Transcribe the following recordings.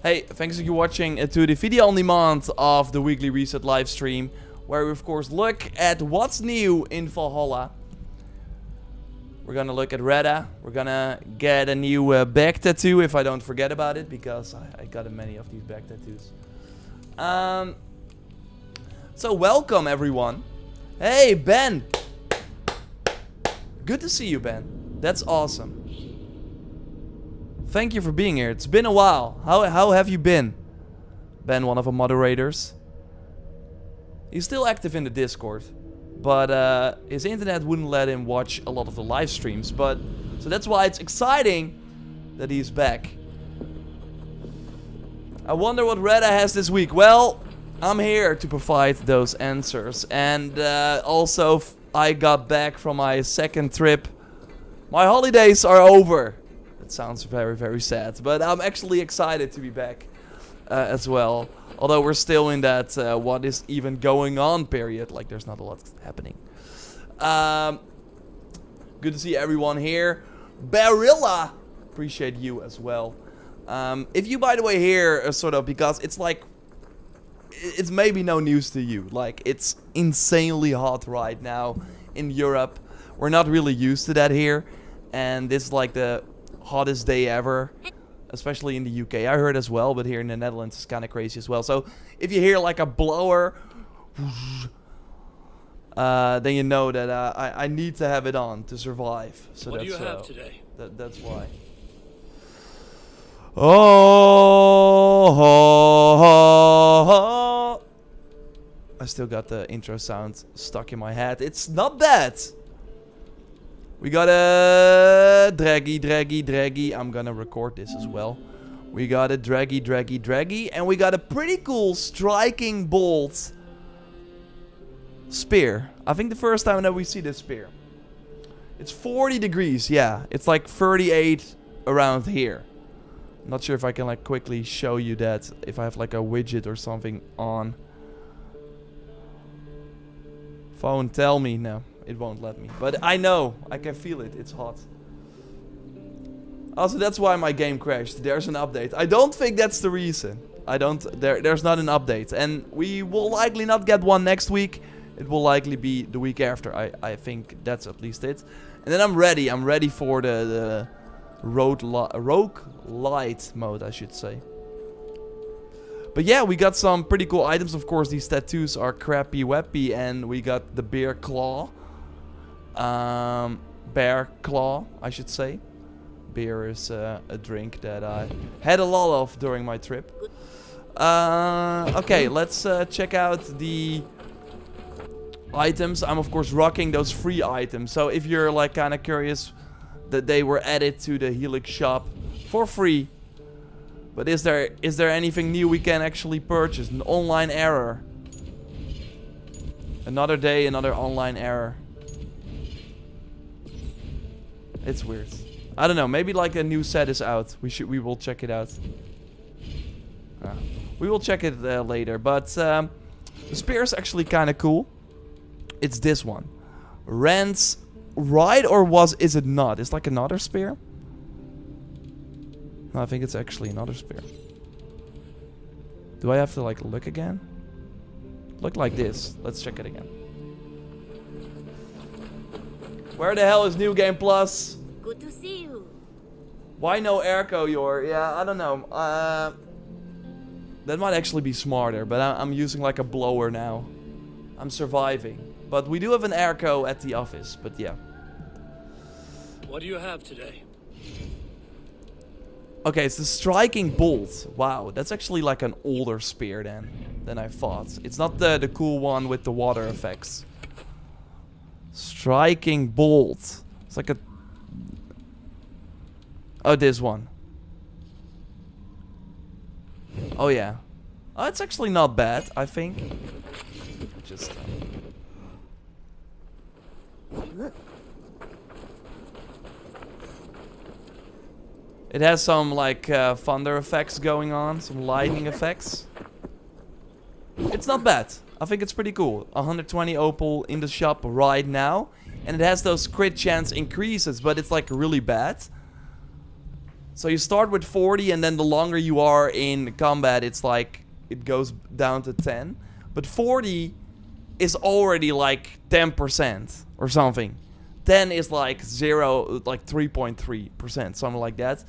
Hey, thanks for watching to the video on demand of the weekly reset live stream, where we of course look at what's new in Valhalla. We're gonna look at Reda. We're gonna get a new back tattoo if I don't forget about it, because I got many of these back tattoos. So welcome everyone. Hey Ben. Good to see you, Ben. That's awesome. Thank you for being here. It's been a while. How have you been? Ben, one of the moderators. He's still active in the Discord, but his internet wouldn't let him watch a lot of the live streams. So that's why it's exciting that he's back. I wonder what Reda has this week. Well, I'm here to provide those answers. And also, I got back from my second trip. My holidays are over. It sounds very, very sad, but I'm actually excited to be back as well. Although we're still in that what is even going on period. Like, there's not a lot happening. Good to see everyone here. Barilla, appreciate you as well. If you, by the way, hear sort of, because it's like, it's maybe no news to you. Like, it's insanely hot right now in Europe. We're not really used to that here. And this is like the hottest day ever, especially in the UK. I heard as well, but here in the Netherlands it's kind of crazy as well. So if you hear like a blower, then you know that I need to have it on to survive. So what that's, do you have today? That's why. Oh, I still got the intro sound stuck in my head. It's not bad. We got a draggy. I'm gonna record this as well. We got a draggy. And we got a pretty cool striking bolt spear. I think the first time that we see this spear. It's 40 degrees, yeah. It's like 38 around here. I'm not sure if I can like quickly show you that. If I have like a widget or something on. Phone, tell me. No. It won't let me. But I know. I can feel it. It's hot. Also, that's why my game crashed. There's an update. I don't think that's the reason. There's not an update. And we will likely not get one next week. It will likely be the week after. I think that's at least it. And then I'm ready. I'm ready for the rogue light mode, I should say. But yeah, we got some pretty cool items. Of course, these tattoos are crappy weppy. And we got the bear claw. Bear claw, I should say. Beer is a drink that I had a lot of during my trip. Okay, let's check out the items. I'm of course rocking those free items. So if you're like kind of curious, that they were added to the Helix shop for free. But is there anything new we can actually purchase? An online error. Another day, another online error. It's weird. I don't know. Maybe like a new set is out. We will check it out. We will check it later. But the spear is actually kind of cool. It's this one. Rand's right, or is it not? It's like another spear. No, I think it's actually another spear. Do I have to like look again? Look like this. Let's check it again. Where the hell is New Game Plus? Good to see you. Why no airco, Yeah, I don't know. That might actually be smarter, but I'm using like a blower now. I'm surviving. But we do have an airco at the office, but yeah. What do you have today? Okay, it's the striking bolt. Wow, that's actually like an older spear than I thought. It's not the cool one with the water effects. Striking bolt. It's like a... Oh, this one. Oh, yeah. Oh, it's actually not bad, I think. Just... It has some, like, thunder effects going on. Some lightning effects. It's not bad. I think it's pretty cool. 120 Opal in the shop right now. And it has those crit chance increases, but it's, like, really bad. So you start with 40, and then the longer you are in combat, it's like it goes down to 10. But 40 is already like 10% or something. 10 is like 3.3%, something like that.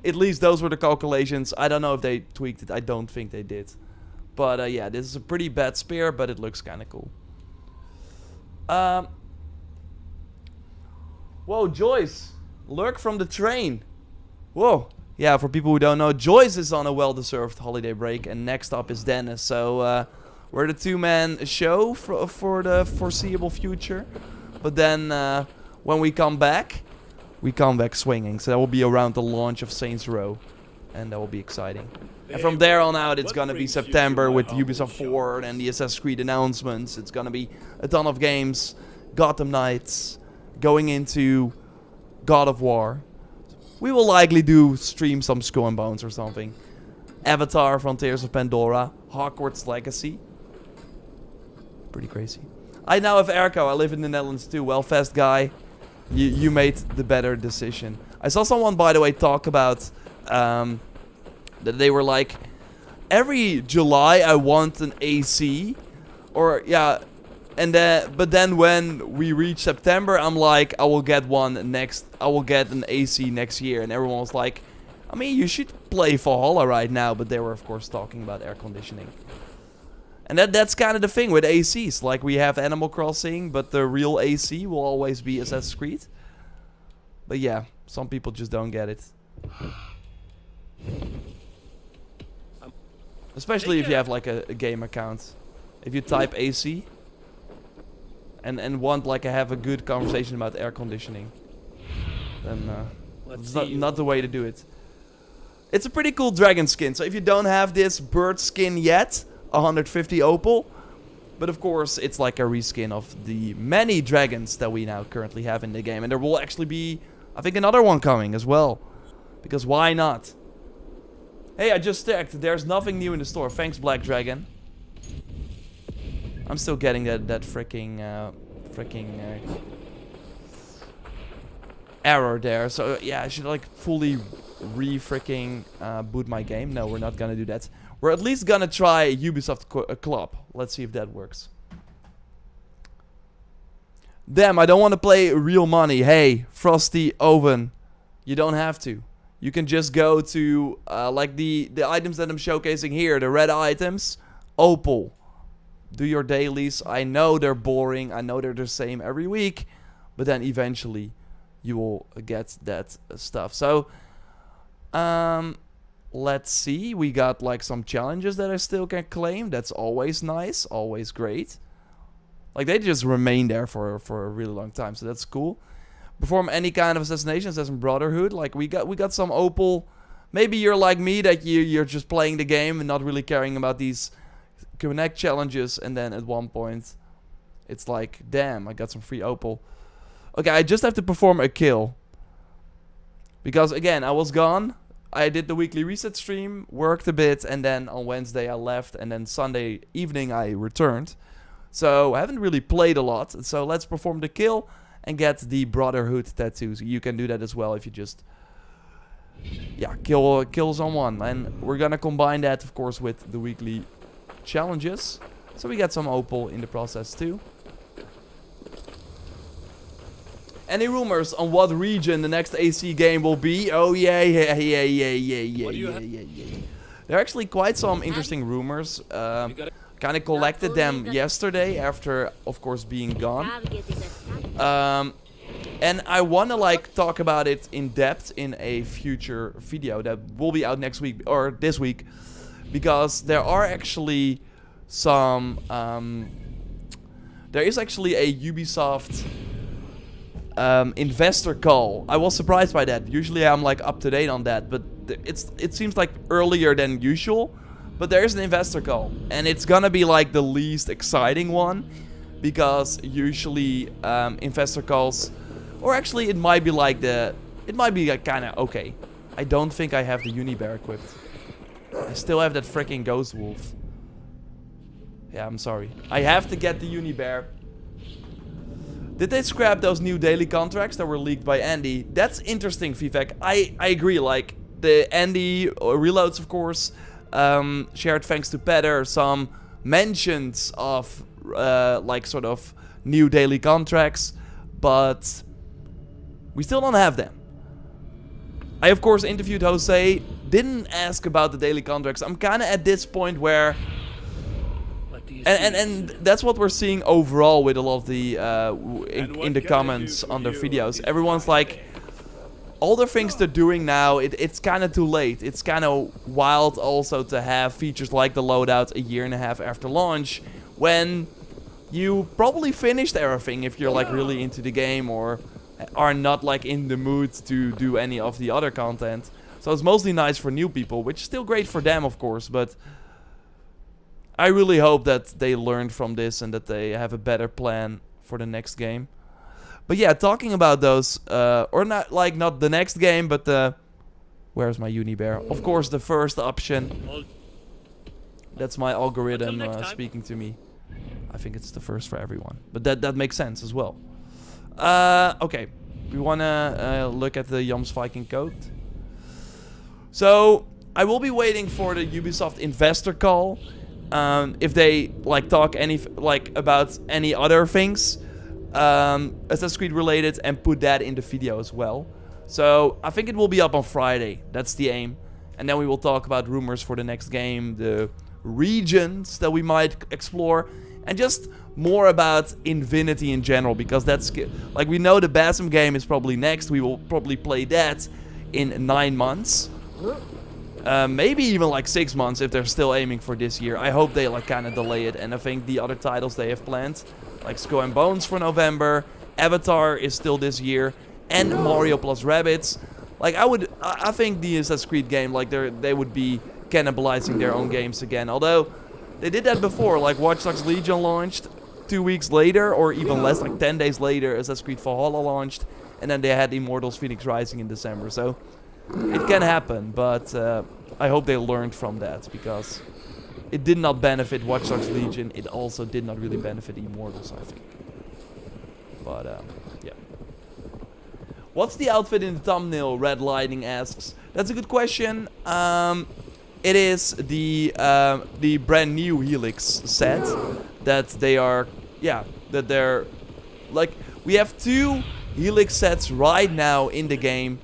At least those were the calculations. I don't know if they tweaked it. I don't think they did. But yeah, this is a pretty bad spear, but it looks kind of cool. Whoa, Joyce. Lurk from the train. Whoa. Yeah, for people who don't know, Joyce is on a well-deserved holiday break. And next up is Dennis. So we're the two-man show for the foreseeable future. But then when we come back swinging. So that will be around the launch of Saints Row. And that will be exciting. And from there on out, it's gonna be September with Ubisoft Forward and the Assassin's Creed announcements. It's gonna be a ton of games. Gotham Knights. Going into God of War. We will likely stream some Skull and Bones or something. Avatar, Frontiers of Pandora. Hogwarts Legacy. Pretty crazy. I now have Airco. I live in the Netherlands too. Well, fast guy. You made the better decision. I saw someone, by the way, talk about that they were like, every July I want an AC, or yeah, and but then when we reach September, I'm like, I will get an AC next year, and everyone was like, I mean, you should play Valhalla right now, but they were of course talking about air conditioning. And that's kind of the thing with ACs. Like, we have Animal Crossing, but the real AC will always be Assassin's Creed. But yeah, some people just don't get it. Especially if you have like a game account. If you type AC and want like have a good conversation about air conditioning, then it's not the way to do it. It's a pretty cool dragon skin. So if you don't have this bird skin yet, 150 Opal. But of course, it's like a reskin of the many dragons that we now currently have in the game. And there will actually be, I think, another one coming as well. Because why not? Hey, I just checked. There's nothing new in the store. Thanks, Black Dragon. I'm still getting that freaking error there. So yeah, I should like fully boot my game. No, we're not gonna do that. We're at least gonna try Ubisoft Club. Let's see if that works. Damn, I don't want to play real money. Hey, Frosty Oven, you don't have to. You can just go to like the items that I'm showcasing here, the red items. Opal. Do your dailies. I know they're boring. I know they're the same every week, but then eventually you will get that stuff. So, let's see. We got like some challenges that I still can claim. That's always nice. Always great. Like, they just remain there for a really long time, so that's cool. Perform any kind of assassinations as in Brotherhood. Like, we got some Opal. Maybe you're like me, that you're just playing the game and not really caring about these connect challenges, and then at one point it's like, damn, I got some free Opal. Okay, I just have to perform a kill. Because again, I was gone. I did the weekly reset stream, worked a bit, and then on Wednesday I left, and then Sunday evening I returned. So I haven't really played a lot. So let's perform the kill and get the Brotherhood Tattoo. You can do that as well if you just, yeah, kill someone. And we're gonna combine that, of course, with the weekly challenges. So we get some Opal in the process too. Any rumors on what region the next AC game will be? Oh yeah. There are actually quite some interesting rumors. Kind of collected them yesterday after, of course, being gone. And I want to like talk about it in depth in a future video that will be out next week or this week, because there are actually some there is actually a Ubisoft investor call. I was surprised by that. Usually I'm like up to date on that, but it seems like earlier than usual. But there is an investor call, and it's gonna be like the least exciting one, because usually investor calls, or actually it might be like kind of okay. I don't think I have the Unibear equipped. I still have that freaking Ghost Wolf. Yeah, I'm sorry. I have to get the Unibear. Did they scrap those new daily contracts that were leaked by Andy? That's interesting, Vivek. I agree. Like, the Andy Reloads, of course, shared thanks to Petter some mentions of like sort of new daily contracts, but we still don't have them. I of course interviewed Jose, didn't ask about the daily contracts. I'm kind of at this point where, and that's what we're seeing overall with a lot of the in the comments on the videos. Everyone's like, all the things they're doing now, it's kind of too late. It's kind of wild also to have features like the loadout a year and a half after launch, when you probably finished everything if you're like really into the game or are not like in the mood to do any of the other content. So it's mostly nice for new people, which is still great for them, of course, but I really hope that they learned from this and that they have a better plan for the next game. But yeah, talking about those, or not like not the next game, but the, where's my Unibear? Of course, the first option. That's my algorithm speaking to me. I think it's the first for everyone, but that makes sense as well. Okay, we wanna look at the Yums Viking code. So I will be waiting for the Ubisoft investor call. If they like talk about any other things Assassin's Creed related, and put that in the video as well. So I think it will be up on Friday. That's the aim. And then we will talk about rumors for the next game, the regions that we might explore, and just more about Infinity in general, because that's like, we know the Basim game is probably next. We will probably play that in 9 months. Maybe even like 6 months if they're still aiming for this year. I hope they like kind of delay it. And I think the other titles they have planned, like Skull and Bones for November, Avatar is still this year, and Mario plus Rabbids. Like I think the Assassin's Creed game, like they would be cannibalizing their own games again. Although they did that before, like Watch Dogs Legion launched 2 weeks later, or even less, like 10 days later, Assassin's Creed Valhalla launched, and then they had Immortals Phoenix Rising in December. So it can happen, but I hope they learned from that, because it did not benefit Watch Dogs Legion. It also did not really benefit Immortals, I think. But yeah. What's the outfit in the thumbnail? Red Lightning asks. That's a good question. It is the brand new Helix set that they are, yeah, that they're like, we have 2 Helix sets right now in the game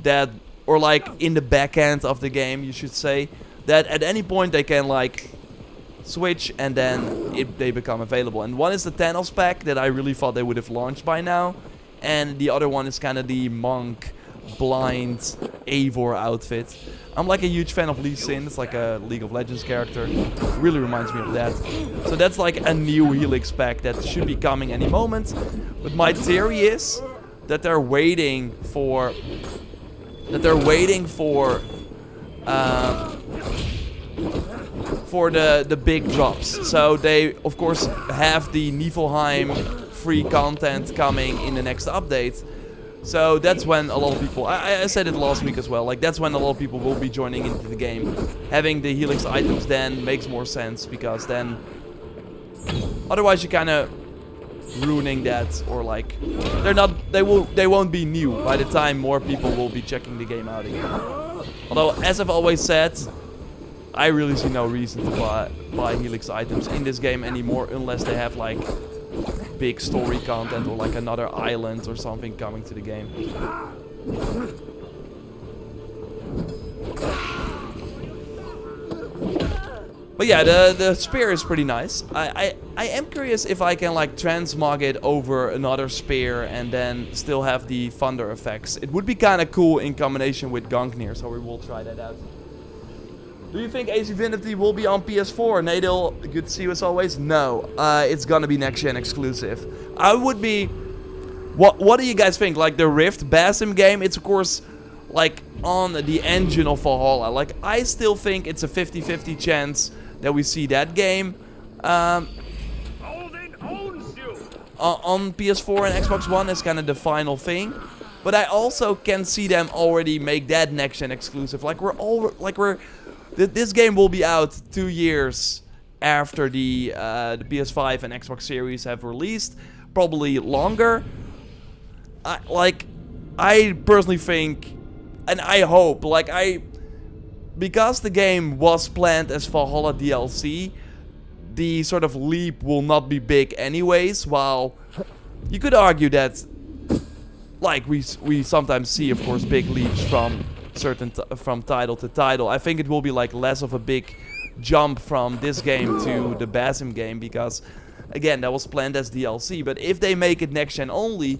that, or like in the back end of the game, you should say, that at any point they can like switch and then they become available. And one is the Thanos pack that I really thought they would have launched by now, and the other one is kind of the monk blind Eivor outfit. I'm like a huge fan of Lee Sin. It's like a League of Legends character. Really reminds me of that. So that's like a new Helix pack that should be coming any moment. But my theory is that they're waiting for the big drops. So they of course have the Niflheim free content coming in the next update. So that's when a lot of people, I said it last week as well, like that's when a lot of people will be joining into the game. Having the Helix items then makes more sense, because then otherwise you're kind of ruining that, or like they won't be new by the time more people will be checking the game out again. Although, as I've always said, I really see no reason to buy Helix items in this game anymore, unless they have like big story content or like another island or something coming to the game. But yeah, the spear is pretty nice. I am curious if I can like transmog it over another spear and then still have the thunder effects. It would be kind of cool in combination with Gungnir, so we will try that out. Do you think Ace Infinity will be on PS4? Nadal, good to see you as always. No, it's gonna be next gen exclusive. I would be. What do you guys think? Like the Rift Basim game, it's of course like on the engine of Valhalla. Like I still think it's a 50-50 chance that we see that game on PS4 and Xbox One as kind of the final thing. But I also can see them already make that next gen exclusive. This game will be out 2 years after the PS5 and Xbox Series have released, probably longer. I personally think And I hope, like, because the game was planned as Valhalla DLC, the sort of leap will not be big anyways, while you could argue that, like, we sometimes see, of course, big leaps from from title to title. I think it will be, like, less of a big jump from this game to the Basim game, because, again, that was planned as DLC. But if they make it next gen only,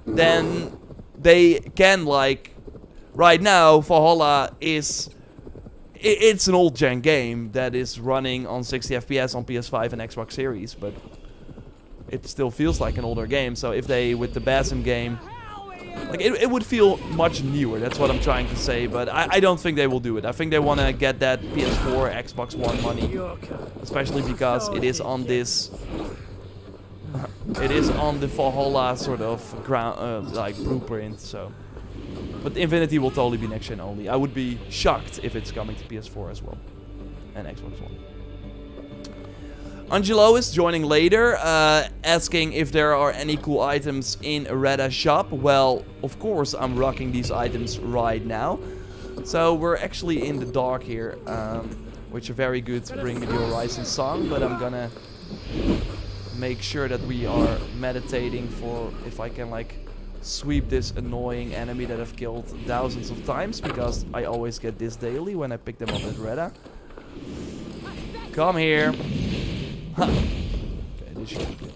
then they can, like, right now, Valhalla is... It's an old gen game that is running on 60 FPS on PS5 and Xbox Series, but it still feels like an older game. So if they, with the Basim game, like, it would feel much newer. That's what I'm trying to say, but I don't think they will do it. I think they want to get that PS4, Xbox One money, especially because it is on this... it is on the Valhalla sort of ground, like, blueprint, so... But Infinity will totally be next gen only. I would be shocked if it's coming to PS4 as well. And Xbox One. Angelo is joining later, asking if there are any cool items in Reda shop. Well, of course I'm rocking these items right now. So we're actually in the dark here, which are very good to Bring Me the Horizon song. But I'm gonna make sure that we are meditating for if I can, like, sweep this annoying enemy that I've killed thousands of times, because I always get this daily when I pick them up at Reda. Come here. Ha. Okay, this should be good.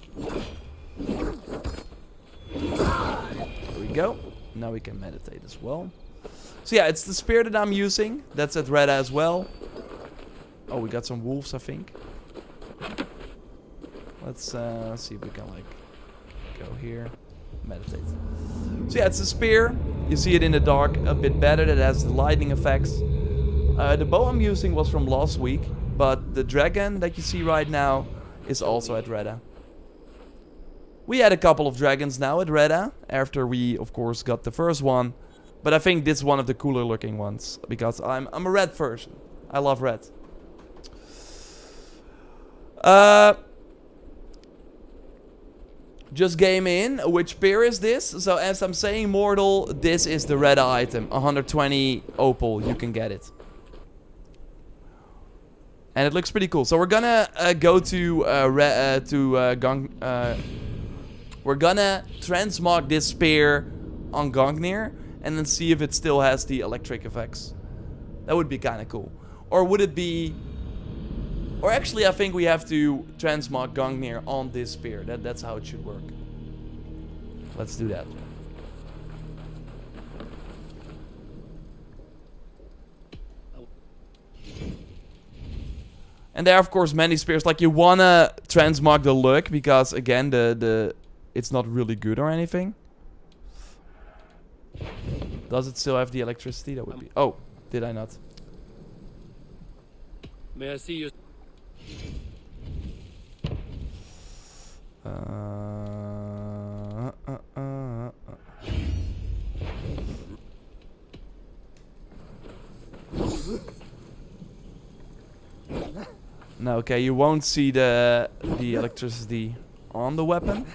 There we go. Now we can meditate as well. So yeah, it's the spear that I'm using. That's at Reda as well. Oh, we got some wolves, I think. Let's see if we can, like, go here. Meditate. So yeah, it's a spear. You see it in the dark a bit better. That has the lightning effects. The bow I'm using was from last week, but the dragon that you see right now is also at Reda. We had a couple of dragons now at Reda, after we, of course, got the first one. But I think this is one of the cooler looking ones, because I'm a red person. I love red. Just game in. Which spear is this? So as I'm saying, mortal, this is the Reda item. 120 Opal, you can get it. And it looks pretty cool. So we're gonna go to we're gonna transmog this spear on Gungnir and then see if it still has the electric effects. That would be kind of cool. Or would it be... Or actually, I think we have to transmog Gungnir on this spear. That's how it should work. Let's do that. And there are, of course, many spears. Like, you wanna transmog the look because, again, it's not really good or anything. Does it still have the electricity? That would be... Oh, did I not? May I see you? No, okay, you won't see the electricity on the weapon.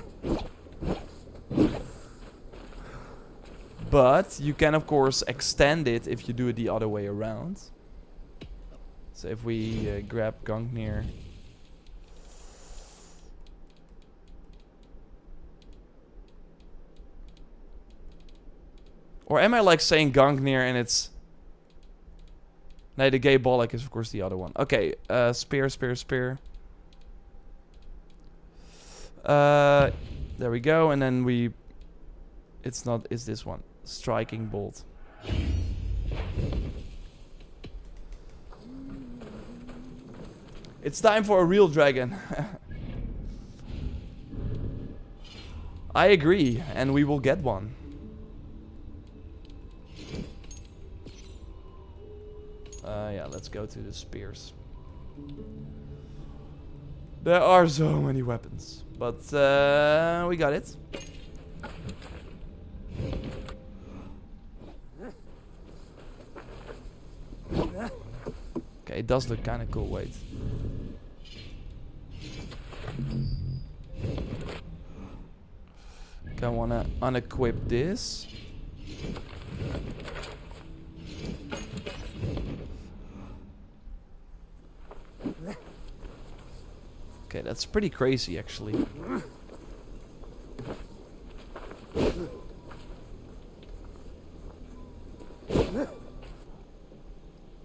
But you can, of course, extend it if you do it the other way around. So if we grab Gungnir. Or am I, like, saying Gungnir and it's... No, the gay bollock is, of course, the other one. Okay, spear. There we go, and then we... It's this one. Striking bolt. It's time for a real dragon. I agree, and we will get one. Yeah, let's go to the spears. There are so many weapons, but we got it. Okay, it does look kind of cool. Wait. Okay, I wanna unequip this. Okay, that's pretty crazy, actually.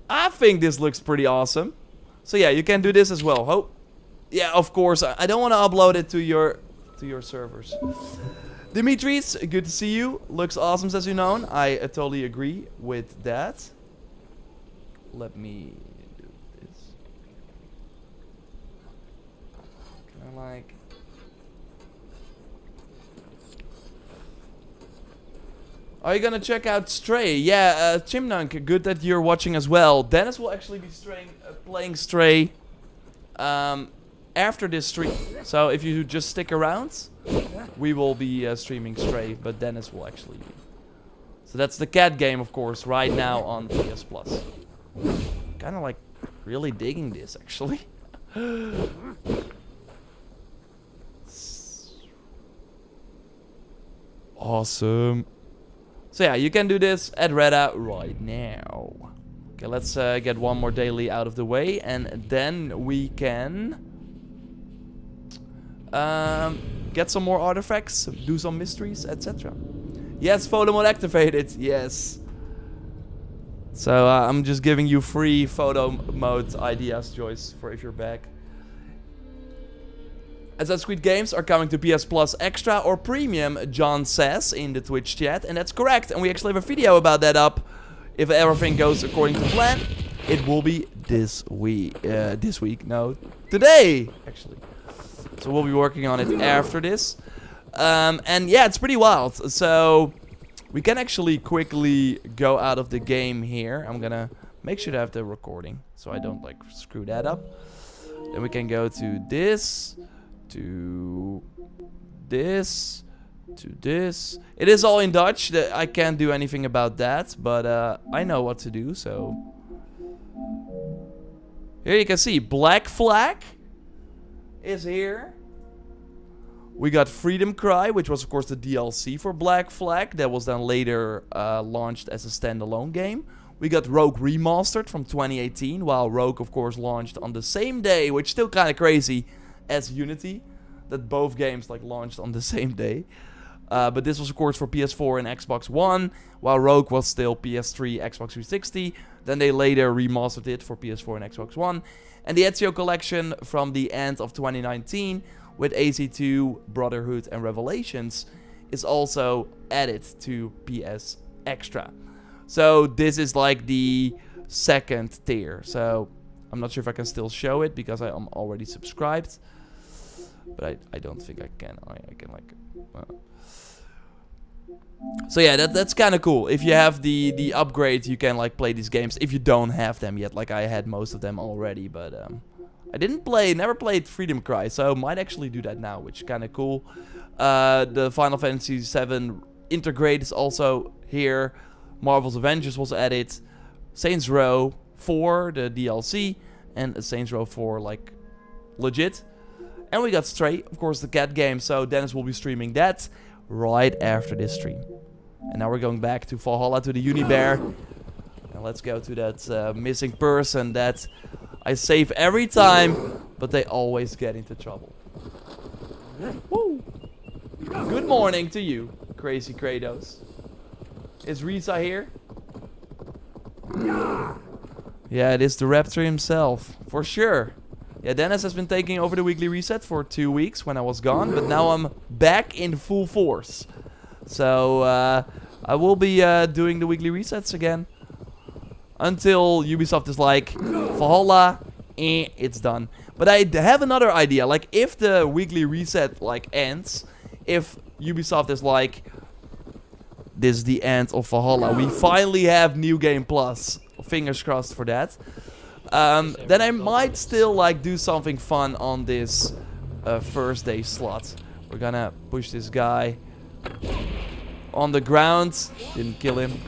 I think this looks pretty awesome. So yeah, you can do this as well. Oh, yeah, of course. I don't want to upload it to your servers. Dimitris, good to see you. Looks awesome, says you know. I totally agree with that. Let me do this. Can I like... Are you gonna check out Stray? Yeah, Chimnunk, good that you're watching as well. Dennis will actually be playing Stray after this stream. So if you just stick around, we will be streaming Stray, but Dennis will actually be. So that's the cat game, of course, right now on PS Plus. Kind of like really digging this, actually. Awesome. So yeah, you can do this at Reda right now. Okay, let's get one more daily out of the way, and then we can get some more artifacts, do some mysteries, etc. Yes, photo mode activated. Yes. So I'm just giving you free photo mode ideas, Joyce, for if you're back. Assassin's Creed games are coming to PS Plus Extra or Premium, John says in the Twitch chat, and that's correct. And we actually have a video about that up. If everything goes according to plan, it will be this week. No, today, actually. So we'll be working on it after this. And yeah, it's pretty wild. So we can actually quickly go out of the game here. I'm gonna make sure to have the recording, so I don't like screw that up. Then we can go to this. To this, to this. It is all in Dutch. I can't do anything about that, but I know what to do, so... Here you can see, Black Flag is here. We got Freedom Cry, which was of course the DLC for Black Flag. That was then later launched as a standalone game. We got Rogue Remastered from 2018, while Rogue of course launched on the same day, which is still kind of crazy, as Unity, that both games like launched on the same day. But this was of course for PS4 and Xbox One, while Rogue was still PS3, Xbox 360. Then they later remastered it for PS4 and Xbox One. And the Ezio collection from the end of 2019 with AC2, Brotherhood and Revelations is also added to PS Extra. So this is like the second tier. So I'm not sure if I can still show it because I am already subscribed. But I don't think I can. I can like... So yeah, that's kind of cool. If you have the upgrade, you can like play these games. If you don't have them yet, like I had most of them already. But I never played Freedom Cry. So might actually do that now, which is kind of cool. The Final Fantasy VII Integrate is also here. Marvel's Avengers was added. Saints Row 4, the DLC. And Saints Row 4, like, legit. And we got Stray, of course, the cat game. So Dennis will be streaming that right after this stream. And now we're going back to Valhalla, to the Unibear. And let's go to that missing person that I save every time, but they always get into trouble. Woo! Good morning to you, Crazy Kratos. Is Risa here? Yeah, it is the Raptor himself, for sure. Yeah, Dennis has been taking over the weekly reset for 2 weeks when I was gone, but now I'm back in full force. So, I will be doing the weekly resets again. Until Ubisoft is like, Valhalla, it's done. But I have another idea, like if the weekly reset like ends, if Ubisoft is like, this is the end of Valhalla, we finally have New Game Plus, fingers crossed for that. Then I might still like do something fun on this first day slot. We're gonna push this guy on the ground. Didn't kill him,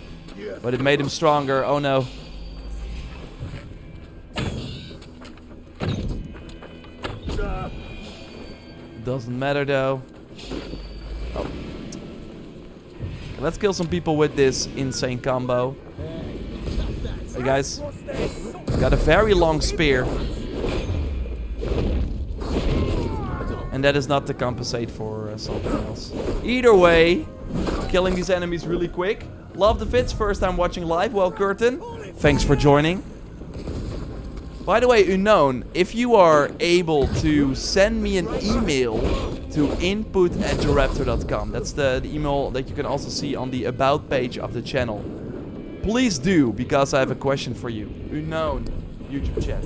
but it made him stronger. Oh no. Doesn't matter though. Oh. Let's kill some people with this insane combo. Hey guys. Got a very long spear. that is not to compensate for something else. Either way, killing these enemies really quick. Love the fits, first time watching live. Well, Curtin, thanks for joining. By the way, Unknown, if you are able to send me an email to input@joraptor.com. That's the email that you can also see on the About page of the channel. Please do, because I have a question for you. Unknown, YouTube chat.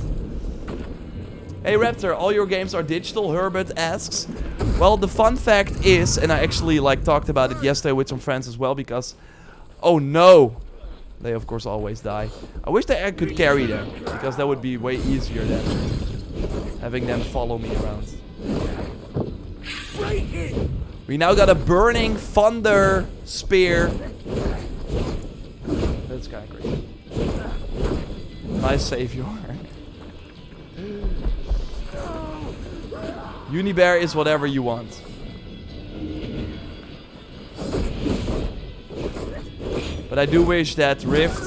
Hey Raptor, all your games are digital, Herbert asks. Well, the fun fact is, and I actually talked about it yesterday with some friends as well, because... Oh no! They of course always die. I wish that I could carry them, because that would be way easier than having them follow me around. We now got a burning thunder spear. That's kind of crazy. Nice savior. Unibear is whatever you want. But I do wish that Rift,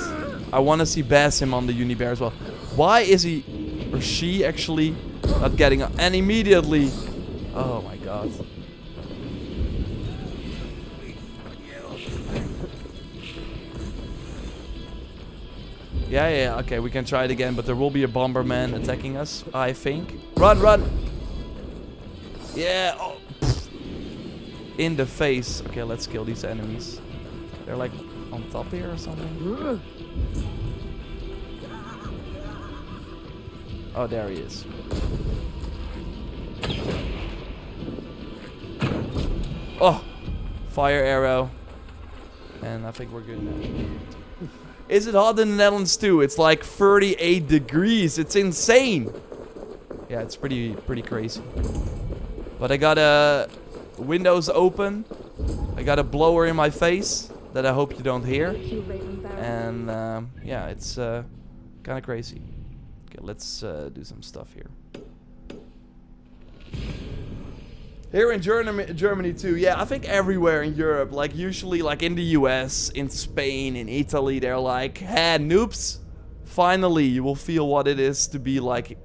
I want to see Basim on the Unibear as well. Why is he, or she actually, not getting up? And immediately, oh my god. Yeah, okay, we can try it again, but there will be a Bomberman attacking us, I think. Run, run! Yeah, oh. In the face. Okay, let's kill these enemies. They're like on top here or something. Oh, there he is. Oh, fire arrow. And I think we're good now. Is it hot in the Netherlands too? It's like 38 degrees. It's insane. Yeah, it's pretty crazy. But I got windows open. I got a blower in my face that I hope you don't hear. And yeah, it's kind of crazy. Okay, let's do some stuff here. Here in Germany too. Yeah, I think everywhere in Europe, like usually like in the US, in Spain, in Italy, they're like, hey, noobs, finally you will feel what it is to be like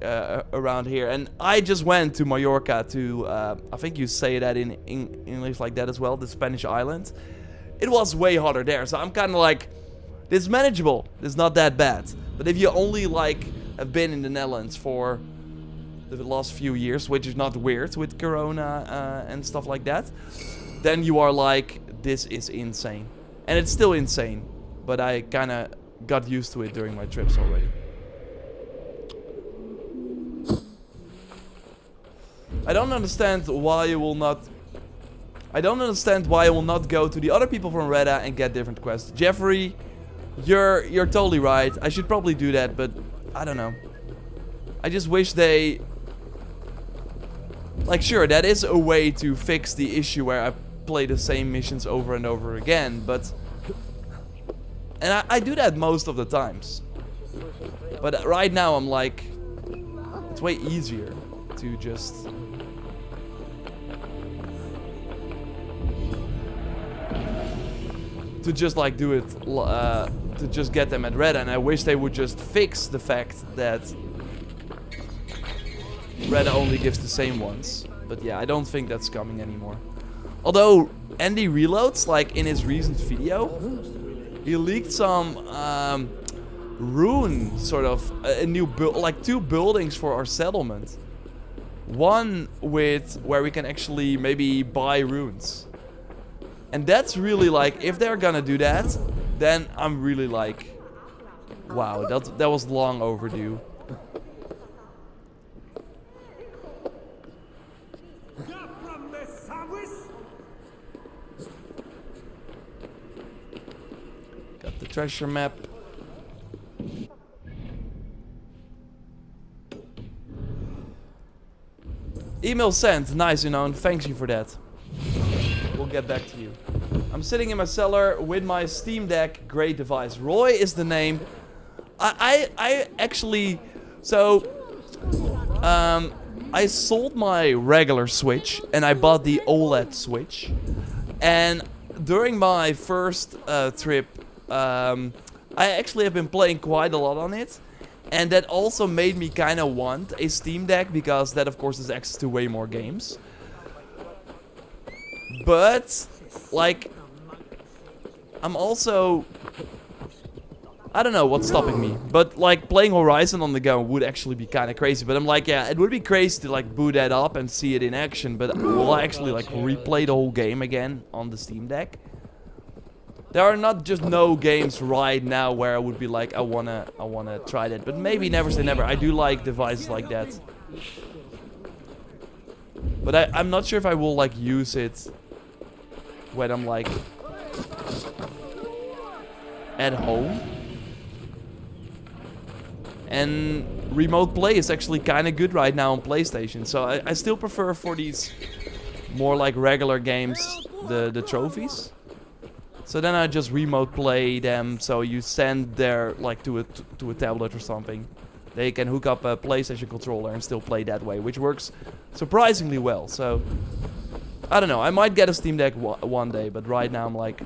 around here. And I just went to Mallorca to, I think you say that in English like that as well, the Spanish island. It was way hotter there, so I'm kind of like, this is manageable, this is not that bad. But if you only like have been in the Netherlands for the last few years, which is not weird with Corona and stuff like that, then you are like, this is insane. And it's still insane, but I kind of got used to it during my trips already. I don't understand why you will not... I don't understand why I will not go to the other people from Reda and get different quests. Jeffrey, you're totally right. I should probably do that, but I don't know. I just wish they... Like, sure, that is a way to fix the issue where I play the same missions over and over again, but... And I do that most of the times. But right now I'm like... It's way easier to just... To just like do it... to just get them at Reda, and I wish they would just fix the fact that... Reda only gives the same ones. But yeah, I don't think that's coming anymore. Although, Andy Reloads, like in his recent video, he leaked some rune, sort of, a new like 2 buildings for our settlement. One with, where we can actually maybe buy runes. And that's really like, if they're gonna do that, then I'm really like, wow, that was long overdue. Got the treasure map. Email sent. Nice, you know, and thanks you for that. We'll get back to you. I'm sitting in my cellar with my Steam Deck. Great device. Roy is the name. I actually... So... I sold my regular Switch and I bought the OLED Switch. And during my first trip, I actually have been playing quite a lot on it. And that also made me kind of want a Steam Deck, because that of course has access to way more games. But, like, I'm also... I don't know what's stopping me. But, like, playing Horizon on the go would actually be kind of crazy. But I'm like, yeah, it would be crazy to, like, boot that up and see it in action. But will I actually, like, replay the whole game again on the Steam Deck? There are not just no games right now where I would be like, I wanna try that. But maybe never say never. I do like devices like that. But I'm not sure if I will like use it when I'm like at home. And remote play is actually kind of good right now on PlayStation. So I still prefer for these more like regular games the trophies. So then I just remote play them. So you send their like to a tablet or something. They can hook up a PlayStation controller and still play that way, which works surprisingly well. So I don't know. I might get a Steam Deck one day, but right now I'm like,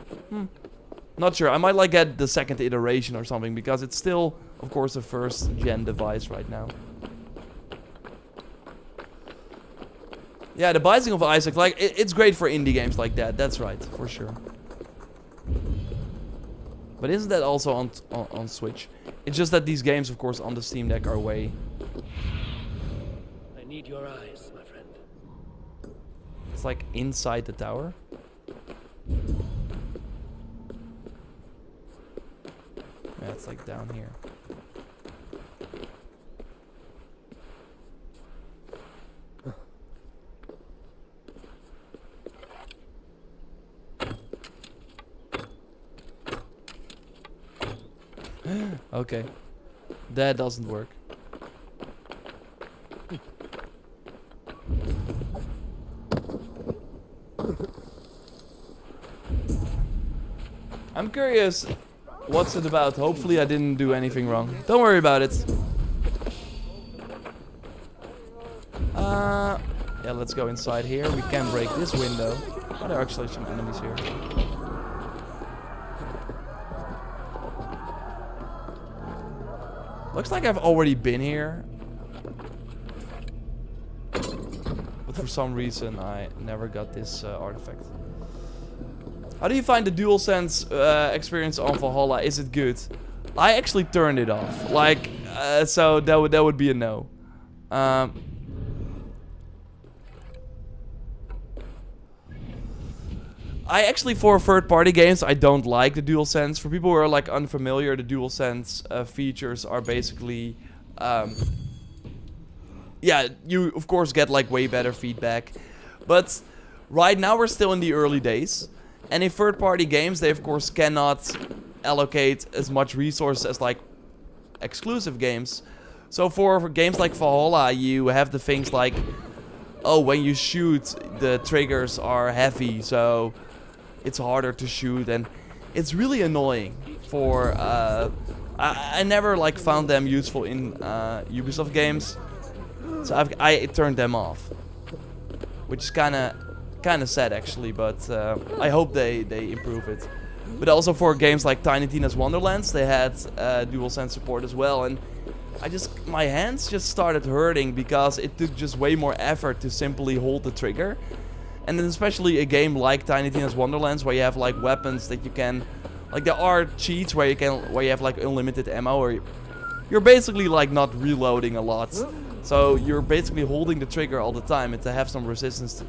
not sure. I might like get the second iteration or something because it's still, of course, a first-gen device right now. Yeah, the Binding of Isaac, like it's great for indie games like that. That's right, for sure. But isn't that also on Switch? It's just that these games, of course, on the Steam Deck are way... I need your eyes, my friend. It's like inside the tower. Yeah, it's like down here. Okay. That doesn't work. I'm curious, what's it about? Hopefully I didn't do anything wrong. Don't worry about it. Yeah, let's go inside here. We can break this window. Oh, there are actually some enemies here. Looks like I've already been here. But for some reason I never got this artifact. How do you find the DualSense experience on Valhalla? Is it good? I actually turned it off. Like, so that would be a no. I actually, for third-party games, I don't like the DualSense. For people who are like unfamiliar, the DualSense features are basically, yeah, you of course get like way better feedback. But right now we're still in the early days, and in third-party games, they of course cannot allocate as much resources as like exclusive games. So for games like Valhalla, you have the things like, oh, when you shoot, the triggers are heavy, so it's harder to shoot, and it's really annoying for, I never like found them useful in Ubisoft games, so I turned them off, which is kind of sad actually, but I hope they improve it. But also for games like Tiny Tina's Wonderlands, they had DualSense support as well, and my hands just started hurting because it took just way more effort to simply hold the trigger. And then especially a game like Tiny Tina's Wonderlands, where you have like weapons that you can, like there are cheats where you have like unlimited ammo, or you're basically like not reloading a lot. So you're basically holding the trigger all the time, and to have some resistance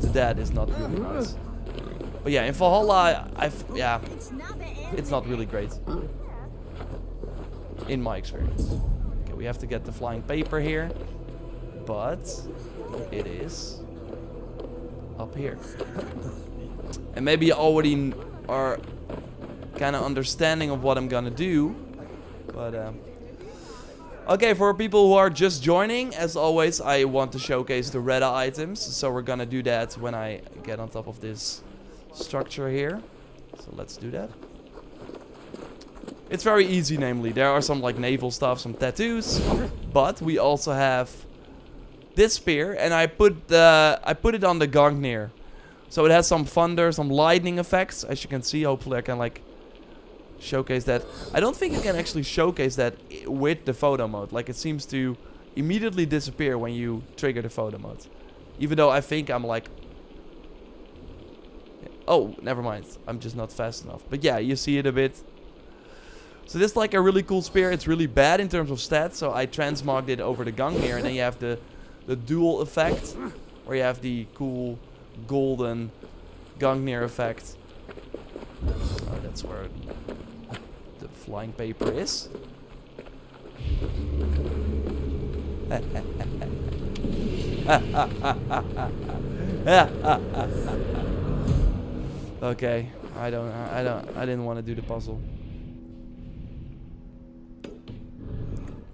to that is not really nice. But yeah, in Valhalla, yeah, it's not really great, in my experience. Okay, we have to get the flying paper here, but it is up here. And maybe you already are kind of understanding of what I'm gonna do, but okay, for people who are just joining, as always, I want to showcase the reda items, so we're gonna do that when I get on top of this structure here. So let's do that. It's very easy, namely. There are some like naval stuff, some tattoos, but we also have this spear, and I put it on the Gungnir, so it has some thunder, some lightning effects, as you can see. Hopefully I can like showcase that. I don't think I can actually showcase that with the photo mode. Like, it seems to immediately disappear when you trigger the photo mode, even though I think I'm like Oh, never mind. I'm just not fast enough. But yeah, you see it a bit. So this is like a really cool spear. It's really bad in terms of stats. So I transmogged it over the Gungnir. And then you have the dual effect. Where you have the cool golden Gungnir effect. Oh, that's where the flying paper is. Okay, I didn't want to do the puzzle.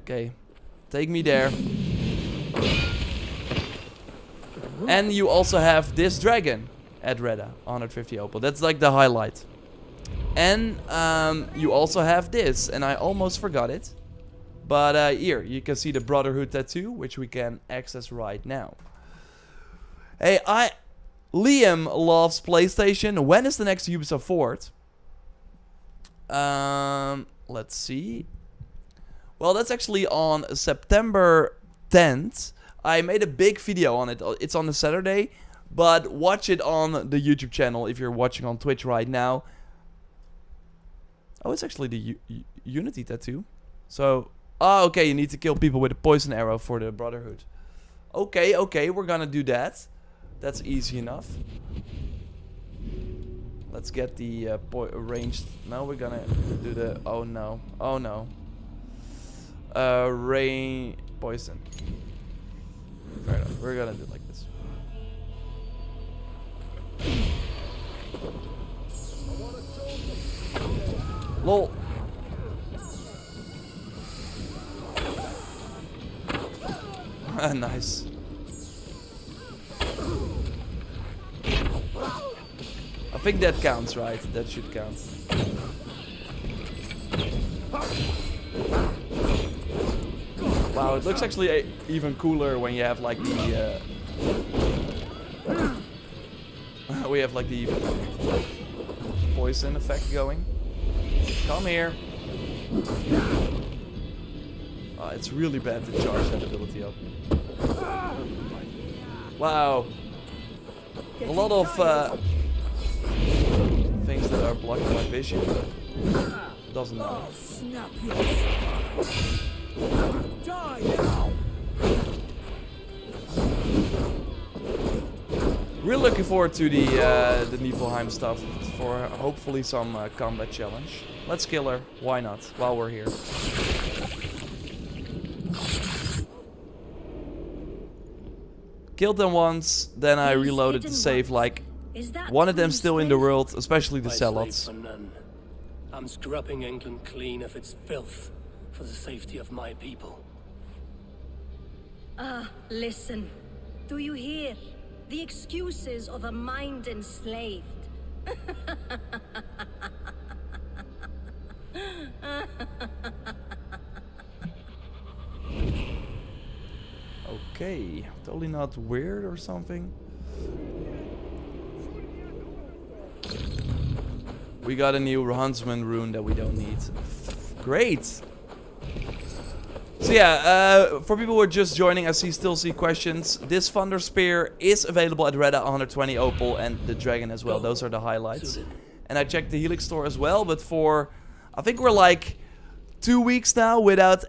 Okay, take me there. And you also have this dragon at Reda, 150 Opal. That's like the highlight. And you also have this, and I almost forgot it. But here, you can see the Brotherhood Tattoo, which we can access right now. Hey, Liam loves PlayStation. When is the next Ubisoft Forward? Let's see. Well, that's actually on September 10th. I made a big video on it. It's on a Saturday. But watch it on the YouTube channel if you're watching on Twitch right now. Oh, it's actually the Unity tattoo. So, okay, you need to kill people with a poison arrow for the Brotherhood. Okay, we're gonna do that. That's easy enough. Let's get the ranged. Now we're gonna do the. Oh no! Rain poison. Fair enough. We're gonna do it like this. Lol. Nice. I think that counts, right? That should count. Wow, it looks actually even cooler when you have like the we have like the poison effect going. Come here. Oh, it's really bad to charge that ability up. Wow. A lot of things that are blocking my vision, but doesn't matter. Really looking forward to the Niflheim stuff for hopefully some combat challenge. Let's kill her. Why not? While we're here. Killed them once, then I reloaded to save like one of them still in the world, especially the zealots. I'm scrubbing England clean of its filth for the safety of my people. Listen. Do you hear? The excuses of a mind enslaved. Okay, totally not weird or something. We got a new Huntsman rune that we don't need. Great! So yeah, for people who are just joining, I still see questions. This Thunder Spear is available at Reda, 120 Opal, and the Dragon as well. Those are the highlights. And I checked the Helix store as well, but for... I think we're like 2 weeks now without...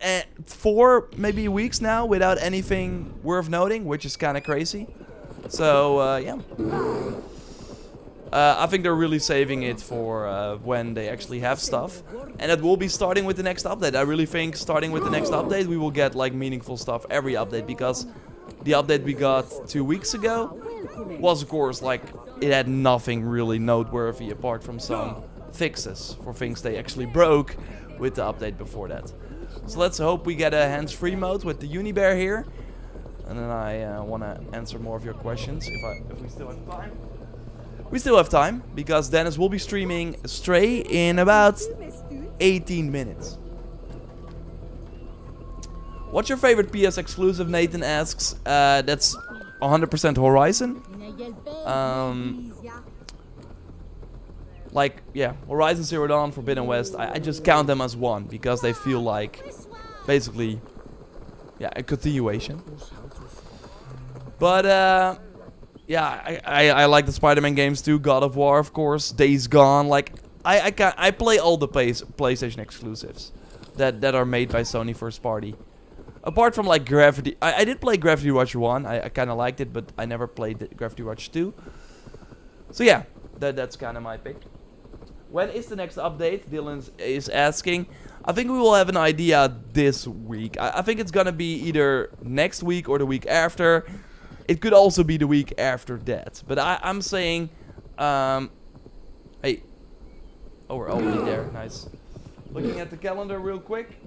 4 maybe weeks now without anything worth noting, which is kind of crazy. So, yeah. I think they're really saving it for when they actually have stuff. And it will be starting with the next update. I really think starting with the next update we will get like meaningful stuff every update. Because the update we got 2 weeks ago was of course like it had nothing really noteworthy apart from some fixes for things they actually broke with the update before that. So let's hope we get a hands-free mode with the Unibear here. And then I want to answer more of your questions if we still have time. We still have time, because Dennis will be streaming Stray in about 18 minutes. What's your favorite PS exclusive, Nathan asks. That's 100% Horizon. Like, yeah, Horizon Zero Dawn, Forbidden West, I just count them as one, because they feel like, basically, yeah, a continuation. But, yeah, I like the Spider-Man games too. God of War, of course. Days Gone. Like, I play all the PlayStation exclusives that are made by Sony first party. Apart from like Gravity, I did play Gravity Rush 1. I kind of liked it, but I never played Gravity Rush 2. So yeah, that's kind of my pick. When is the next update? Dylan is asking. I think we will have an idea this week. I think it's gonna be either next week or the week after. It could also be the week after that. But I'm saying, hey. Oh, we're already there. Nice. Looking at the calendar real quick.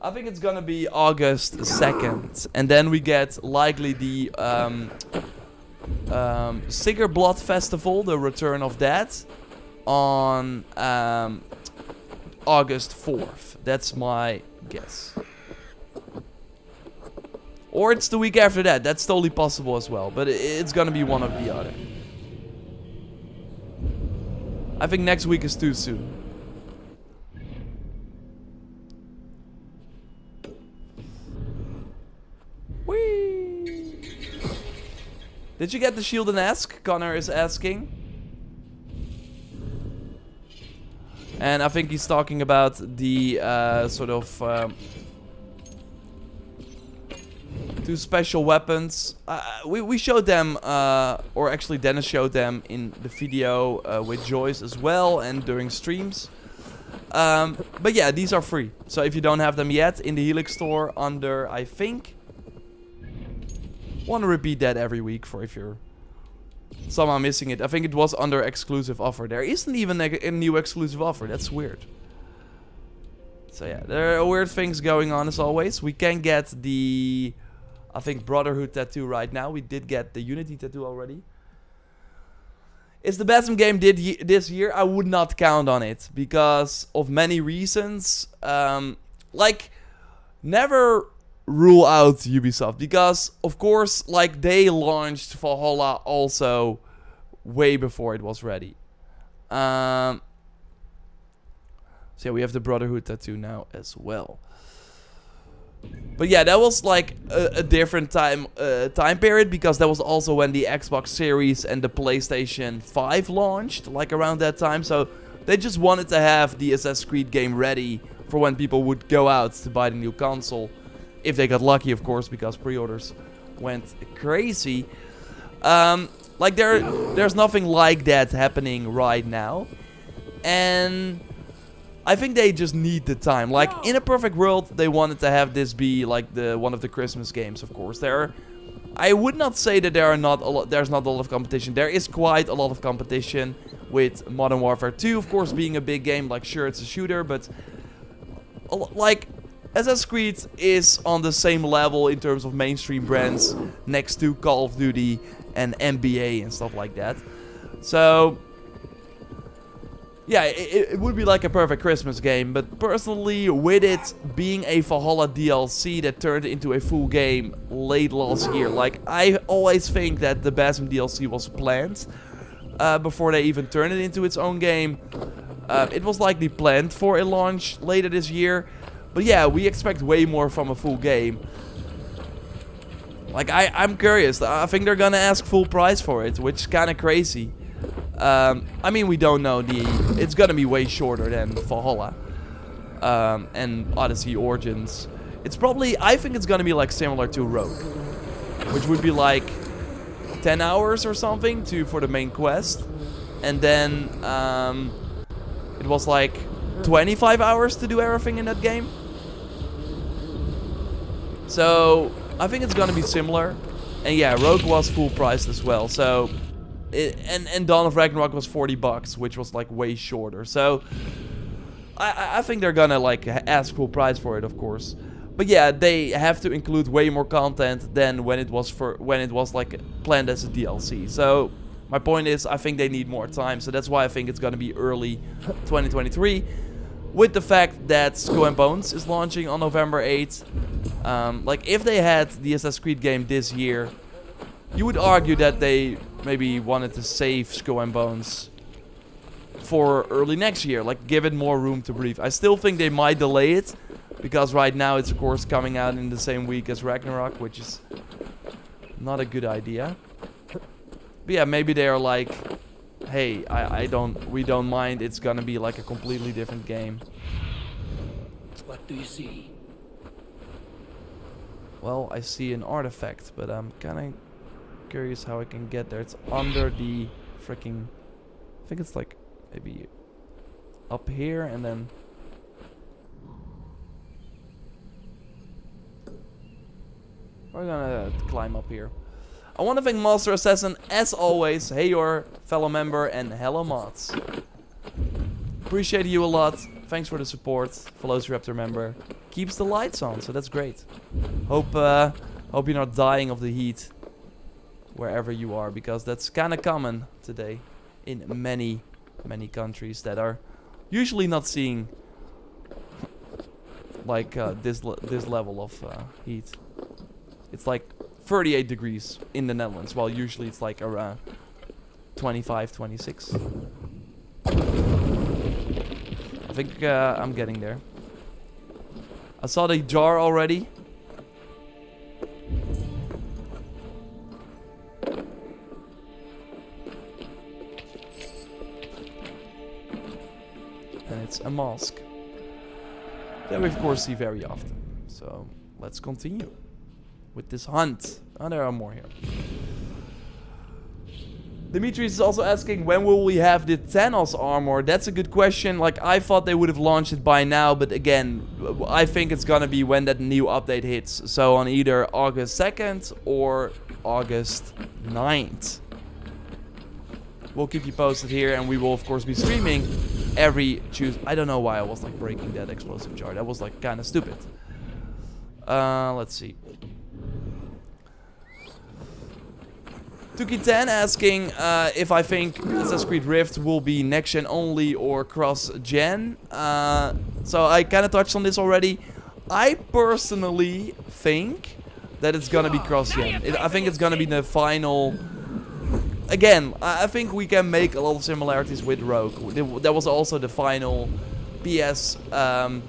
I think it's gonna be August 2nd. And then we get likely the Sigurd Blood Festival, the return of that, on August 4th. That's my guess. Or it's the week after that. That's totally possible as well. But it's gonna be one or the other. I think next week is too soon. Whee! Did you get the shield and ask? Connor is asking. And I think he's talking about the sort of two special weapons. We showed them, or actually Dennis showed them in the video with Joyce as well and during streams. But yeah, these are free. So if you don't have them yet, in the Helix store under, I think... want to repeat that every week for if you're somehow missing it. I think it was under exclusive offer. There isn't even a new exclusive offer. That's weird. So yeah, there are weird things going on as always. We can get the... I think Brotherhood Tattoo right now. We did get the Unity Tattoo already. Is the best game this year? I would not count on it. Because of many reasons. Like, never rule out Ubisoft. Because, of course, like, they launched Valhalla also way before it was ready. So yeah, we have the Brotherhood Tattoo now as well. But yeah, that was like a different time period, because that was also when the Xbox Series and the PlayStation 5 launched, like around that time. So they just wanted to have the Assassin's Creed game ready for when people would go out to buy the new console. If they got lucky, of course, because pre-orders went crazy. Like there's nothing like that happening right now. And I think they just need the time. Like, in a perfect world, they wanted to have this be like one of the Christmas games, of course. I would not say that there's not a lot of competition. There is quite a lot of competition with Modern Warfare 2, of course, being a big game. Like, sure, it's a shooter, but like, Assassin's Creed is on the same level in terms of mainstream brands next to Call of Duty and NBA and stuff like that. So yeah, it would be like a perfect Christmas game, but personally, with it being a Valhalla DLC that turned into a full game late last year, like, I always think that the Basim DLC was planned before they even turned it into its own game. It was likely planned for a launch later this year, but yeah, we expect way more from a full game. Like, I'm curious. I think they're gonna ask full price for it, which is kind of crazy. I mean, we don't know. It's gonna be way shorter than Valhalla and Odyssey Origins. It's probably, I think it's gonna be like similar to Rogue, which would be like 10 hours or something for the main quest, and then it was like 25 hours to do everything in that game. So I think it's gonna be similar, and yeah, Rogue was full priced as well. So. And Dawn of Ragnarok was $40, which was like way shorter. So I think they're gonna like ask full price for it, of course. But yeah, they have to include way more content than when it was like planned as a DLC. So my point is, I think they need more time. So that's why I think it's gonna be early 2023. With the fact that Skull and Bones is launching on November 8th. Like, if they had the Assassin's Creed game this year, you would argue that they maybe wanted to save Skull and Bones for early next year. Like, give it more room to breathe. I still think they might delay it, because right now it's, of course, coming out in the same week as Ragnarok, which is not a good idea. But yeah, maybe they're like, hey, we don't mind. It's gonna be like a completely different game. What do you see? Well, I see an artifact, but I'm kind of curious how I can get there. It's under the freaking... I think it's like maybe up here and then... We're gonna climb up here. I want to thank Master Assassin, as always. Hey, your fellow member, and hello, mods. Appreciate you a lot. Thanks for the support. Follows Raptor member. Keeps the lights on, so that's great. Hope you're not dying of the heat wherever you are, because that's kind of common today in many countries that are usually not seeing like this level of heat. It's like 38 degrees in the Netherlands, while usually it's like around 25, 26. I think I'm getting there. I saw the jar already. And it's a mask that we of course see very often. So let's continue with this hunt. Oh, there are more here. Dimitris is also asking, when will we have the Thanos armor? That's a good question. Like, I thought they would have launched it by now, but again, I think it's gonna be when that new update hits. So on either August 2nd or August 9th. We'll keep you posted here, and we will of course be streaming every Tuesday. I don't know why I was like breaking that explosive jar. That was like kind of stupid. Let's see. Tuki10 asking if I think Assassin's Creed Rift will be next-gen only or cross-gen. So I kind of touched on this already. I personally think that it's gonna be cross-gen. I think it's gonna be the final... Again, I think we can make a lot of similarities with Rogue. That was also the final PS 3 and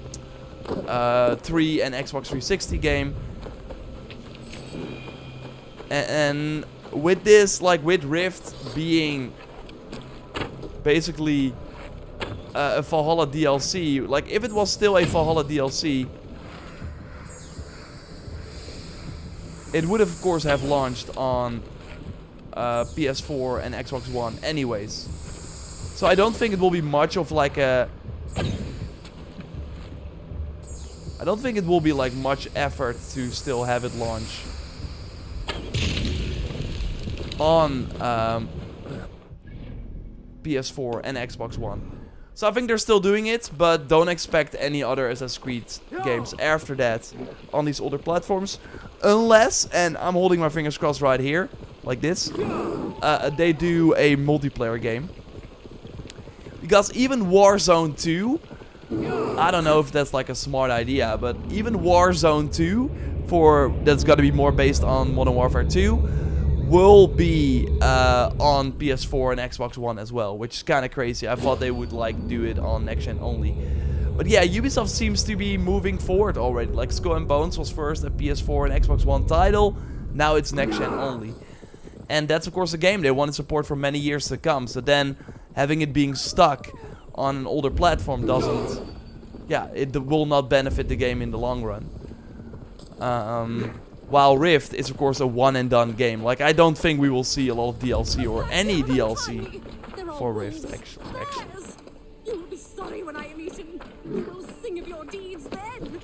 Xbox 360 game. And with this, like with Rift being basically a Valhalla DLC, like if it was still a Valhalla DLC, it would of course have launched on PS4 and Xbox One anyways. So I don't think it will be much of like a... I don't think it will be like much effort to still have it launch on PS4 and Xbox One. So I think they're still doing it, but don't expect any other Assassin's Creed games after that on these older platforms. Unless, and I'm holding my fingers crossed right here, like this, they do a multiplayer game. Because even Warzone 2, I don't know if that's like a smart idea, but even Warzone 2, that's gotta be more based on Modern Warfare 2, will be on PS4 and Xbox One as well, which is kind of crazy. I thought they would like do it on next gen only. But yeah, Ubisoft seems to be moving forward already. Like Skull and Bones was first a PS4 and Xbox One title, now it's next gen only. And that's of course a game they want to support for many years to come. So then having it being stuck on an older platform doesn't... Yeah, it will not benefit the game in the long run. While Rift is of course a one and done game. Like I don't think we will see a lot of DLC or any DLC for Rift actually. You will be sorry when I am eaten. You will sing of your deeds then.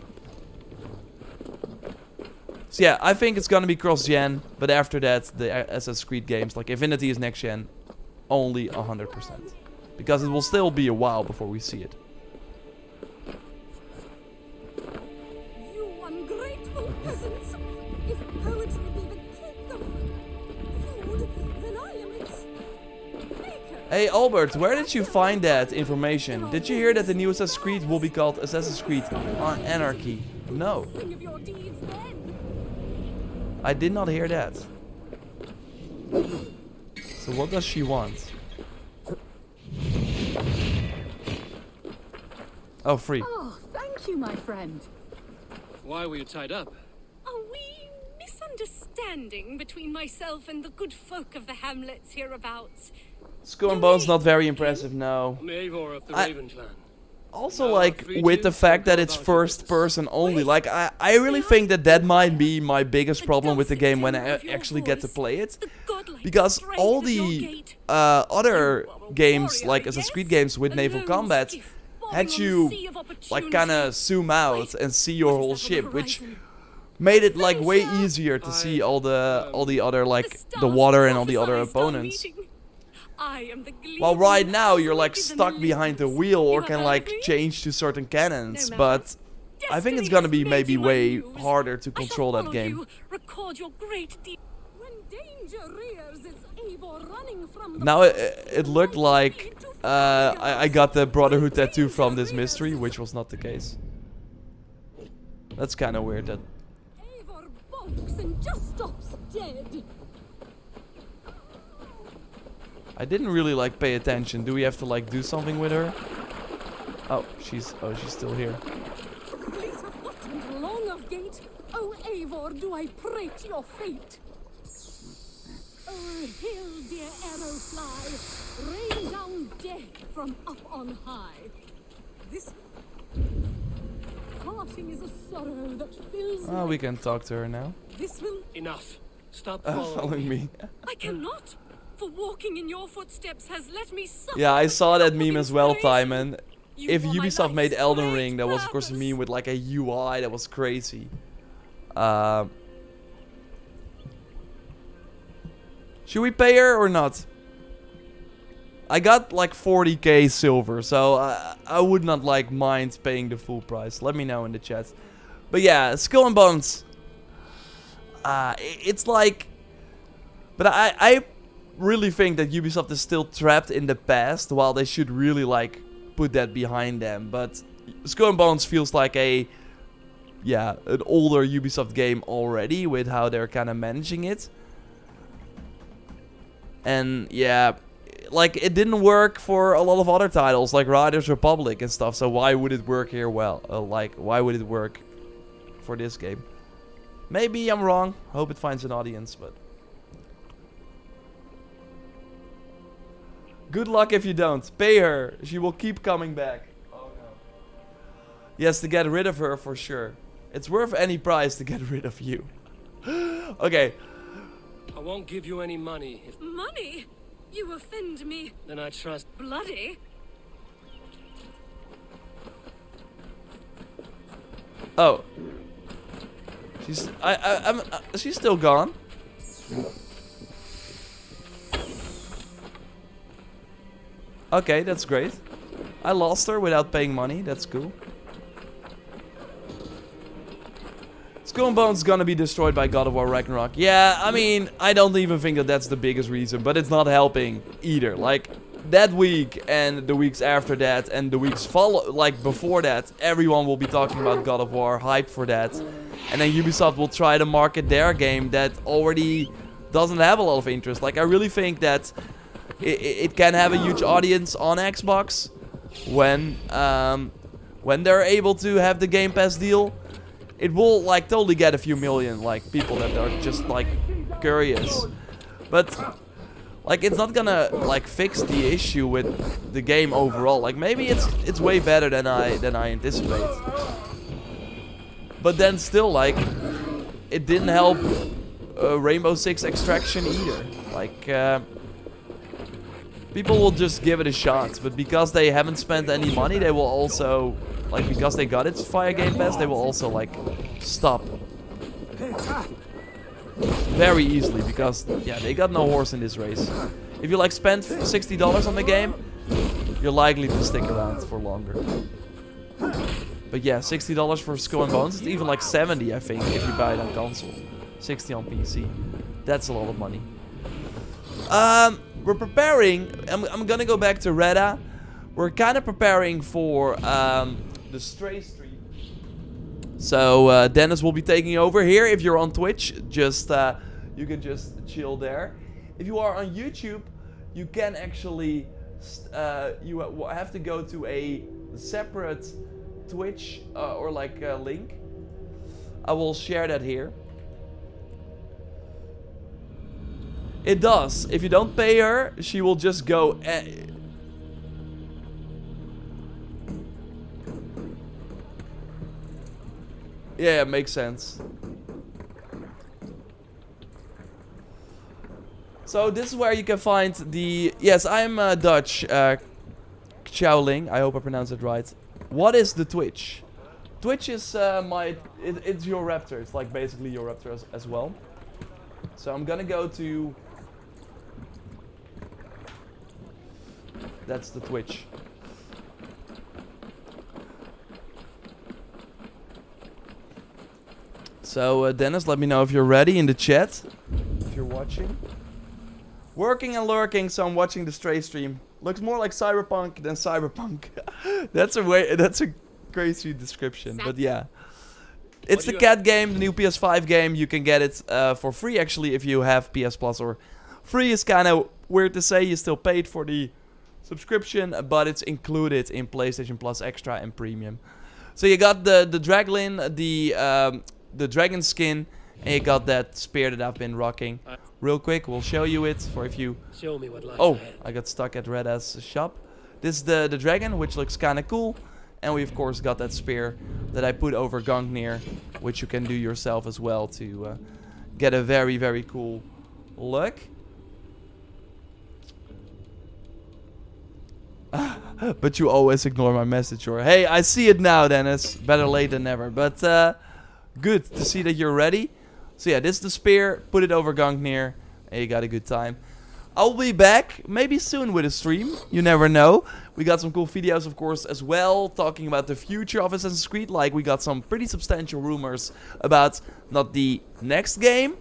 So yeah, I think it's gonna be cross-gen, but after that, the Assassin's Creed games, like Infinity is next-gen, only 100%. Because it will still be a while before we see it. You ungrateful peasants! If poetry be the cake of food, then I am its maker. Hey Albert, where did you find that information? Did you hear that the new Assassin's Creed will be called Assassin's Creed Anarchy? No. Sing of your deeds then. I did not hear that. So what does she want? Oh, free. Oh, thank you, my friend. Why were you tied up? Oh, we misunderstand understanding between myself and the good folk of the hamlets hereabouts. Skull and Bones not very impressive, no. I'm Eivor of the Raven Clan. Also, Now, like, three with the chiefs fact will that go it's about your first business. person only, like, I really think that that might be my biggest problem with the game when I actually get to play it. Because all the other games, like Assassin's Creed games with naval combat, had you, like, kinda zoom out and see your whole ship, which made it, like, way easier to see all the other, like, the water and all the other opponents. Well, right now you're like stuck behind the wheel or can like change to certain cannons, but I think it's gonna be maybe way harder to control that game. Now it looked like I got the Brotherhood Tattoo from this mystery, which was not the case. That's kind of weird that... I didn't really like pay attention. Do we have to like do something with her? Oh, she's still here. Please have gotten long of gate. Oh, Eivor, do I pray to your fate? Oh, hill, dear arrow fly, rain down death from up on high. This parting is a sorrow that fills. Oh, we can talk to her now. This will. Enough. Stop Following me. I cannot. For walking in your footsteps has let me suffer. Yeah, I saw that meme as well, Disgrace. Timon. You If are my Ubisoft made life's Elden great Ring, that was of course a purpose. meme with like a UI that was crazy. Should we pay her or not? I got like 40k silver, so I would not like mind paying the full price. Let me know in the chat. But yeah, Skull and Bones. It's like... But I really think that Ubisoft is still trapped in the past, while they should really like put that behind them. But Skull and Bones feels like an older Ubisoft game already with how they're kind of managing it. And yeah, like it didn't work for a lot of other titles like Riders Republic and stuff. So why would it work here? Well, like why would it work for this game? Maybe I'm wrong. Hope it finds an audience, but. Good luck if you don't. Pay her. She will keep coming back. Oh no. Yes, to get rid of her for sure. It's worth any price to get rid of you. Okay. I won't give you any money if... Money? You offend me. Then I trust... Bloody? Oh. She's still gone. Okay, that's great. I lost her without paying money. That's cool. Skull and Bones is gonna be destroyed by God of War Ragnarok. Yeah, I mean, I don't even think that that's the biggest reason, but it's not helping either. Like, that week and the weeks after that and the weeks before that, everyone will be talking about God of War, hype for that. And then Ubisoft will try to market their game that already doesn't have a lot of interest. Like, I really think that it can have a huge audience on Xbox when they're able to have the Game Pass deal. It will like totally get a few million like people that are just like curious, but like it's not gonna like fix the issue with the game overall. Like maybe it's way better than I anticipate, but then still like it didn't help Rainbow Six Extraction either. Like people will just give it a shot, but because they haven't spent any money, they will also, like, because they got it via Game Pass, they will also, like, stop very easly, because, yeah, they got no horse in this race. If you, like, spend $60 on the game, you're likely to stick around for longer. But yeah, $60 for Skull and Bones, it's even, like, 70, I think, if you buy it on console. 60 on PC. That's a lot of money. We're preparing, I'm gonna go back to Reda. We're kind of preparing for the Stray stream. So Dennis will be taking over here. If you're on Twitch, just you can just chill there. If you are on YouTube, you can actually you have to go to a separate Twitch or like link. I will share that here. It does. If you don't pay her, she will just go... Yeah, makes sense. So this is where you can find the... Yes, I'm Dutch. Chowling. I hope I pronounced it right. What is the Twitch? Twitch is it's JorRaptor. It's like basically JorRaptor as well. So I'm gonna go to... That's the Twitch. So Dennis, let me know if you're ready in the chat. If you're watching. Working and lurking, so I'm watching the Stray stream. Looks more like Cyberpunk than Cyberpunk. That's a crazy description, but yeah. It's the cat game, the new PS5 game. You can get it for free actually if you have PS Plus, or free is kind of weird to say. You still paid for the subscription, but it's included in PlayStation Plus Extra and Premium. So you got the Draglin, the dragon skin, and you got that spear that I've been rocking. Real quick, we'll show you it for if you... Show me what lies Oh, ahead. I got stuck at Reda's shop. This is the dragon, which looks kind of cool. And we of course got that spear that I put over Gungnir, which you can do yourself as well to get a very, very cool look. But you always ignore my message, or hey, I see it now, Dennis. Better late than never. But good to see that you're ready. So yeah, this is the spear. Put it over Gungnir, and you got a good time. I'll be back maybe soon with a stream. You never know. We got some cool videos, of course, as well, talking about the future of Assassin's Creed. Like, we got some pretty substantial rumors about not the next game,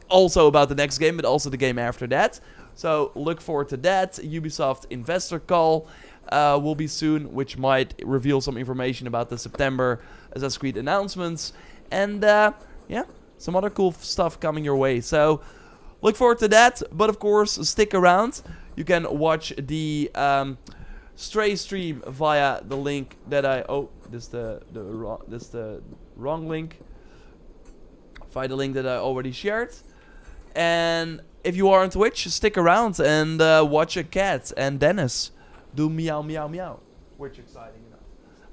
also about the next game, but also the game after that. So look forward to that. Ubisoft investor call will be soon, which might reveal some information about the September Assassin's Creed announcements. And yeah, some other cool stuff coming your way. So look forward to that. But of course, stick around. You can watch the Stray stream via the link that I... Oh, this is the wrong link. Via the link that I already shared. And if you are on Twitch, stick around and watch a cat and Dennis do meow meow meow. Which exciting enough.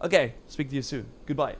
Okay, speak to you soon. Goodbye.